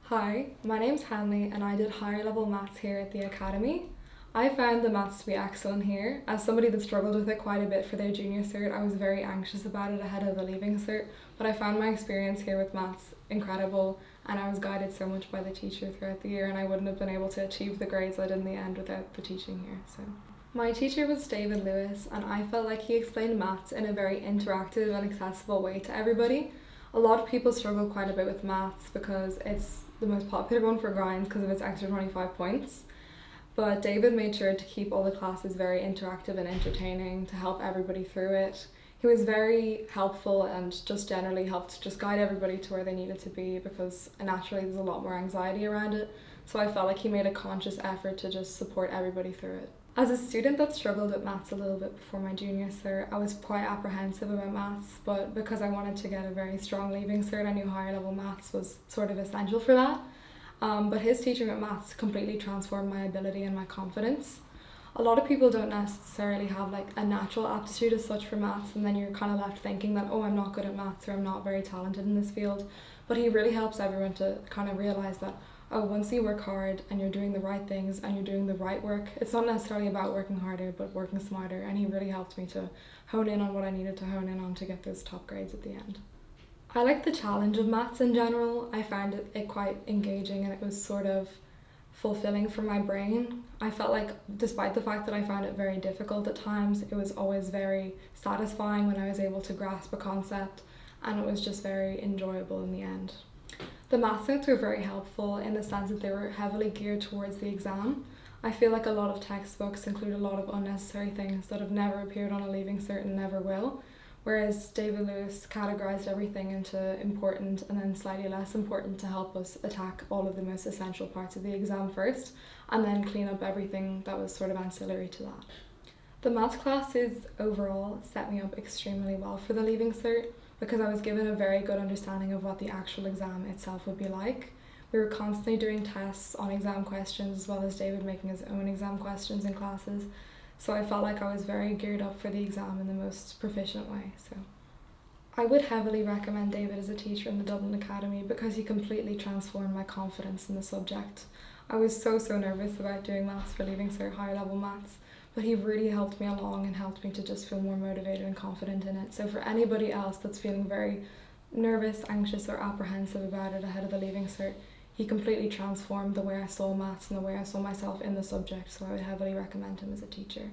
Hi, my name's Hannelie and I did higher level maths here at the Academy. I found the maths to be excellent here. As somebody that struggled with it quite a bit for their junior cert, I was very anxious about it ahead of the Leaving Cert, but I found my experience here with maths incredible and I was guided so much by the teacher throughout the year and I wouldn't have been able to achieve the grades I did in the end without the teaching here. My teacher was David Lewis and I felt like he explained maths in a very interactive and accessible way to everybody. A lot of people struggle quite a bit with maths because it's the most popular one for grinds because of its extra 25 points. But David made sure to keep all the classes very interactive and entertaining to help everybody through it. He was very helpful and just generally helped just guide everybody to where they needed to be because naturally there's a lot more anxiety around it. So I felt like he made a conscious effort to just support everybody through it. As a student that struggled with maths a little bit before my junior cert, I was quite apprehensive about maths, but because I wanted to get a very strong leaving cert, I knew higher level maths was sort of essential for that. But his teaching with maths completely transformed my ability and my confidence. A lot of people don't necessarily have like a natural aptitude as such for maths, and then you're kind of left thinking that, oh, I'm not good at maths or I'm not very talented in this field. But he really helps everyone to kind of realize that, oh, once you work hard and you're doing the right things and you're doing the right work, it's not necessarily about working harder, but working smarter. And he really helped me to hone in on what I needed to hone in on to get those top grades at the end. I like the challenge of maths in general. I found it quite engaging and it was sort of fulfilling for my brain. I felt like despite the fact that I found it very difficult at times, it was always very satisfying when I was able to grasp a concept and it was just very enjoyable in the end. The maths notes were very helpful in the sense that they were heavily geared towards the exam. I feel like a lot of textbooks include a lot of unnecessary things that have never appeared on a Leaving Cert and never will, whereas David Lewis categorised everything into important and then slightly less important to help us attack all of the most essential parts of the exam first and then clean up everything that was sort of ancillary to that. The maths classes overall set me up extremely well for the Leaving Cert because I was given a very good understanding of what the actual exam itself would be like. We were constantly doing tests on exam questions as well as David making his own exam questions in classes, so I felt like I was very geared up for the exam in the most proficient way. So I would heavily recommend David as a teacher in the Dublin Academy because he completely transformed my confidence in the subject. I was so nervous about doing maths for Leaving Cert higher level maths, but he really helped me along and helped me to just feel more motivated and confident in it. So for anybody else that's feeling very nervous, anxious or apprehensive about it ahead of the Leaving Cert, he completely transformed the way I saw maths and the way I saw myself in the subject, so I would heavily recommend him as a teacher.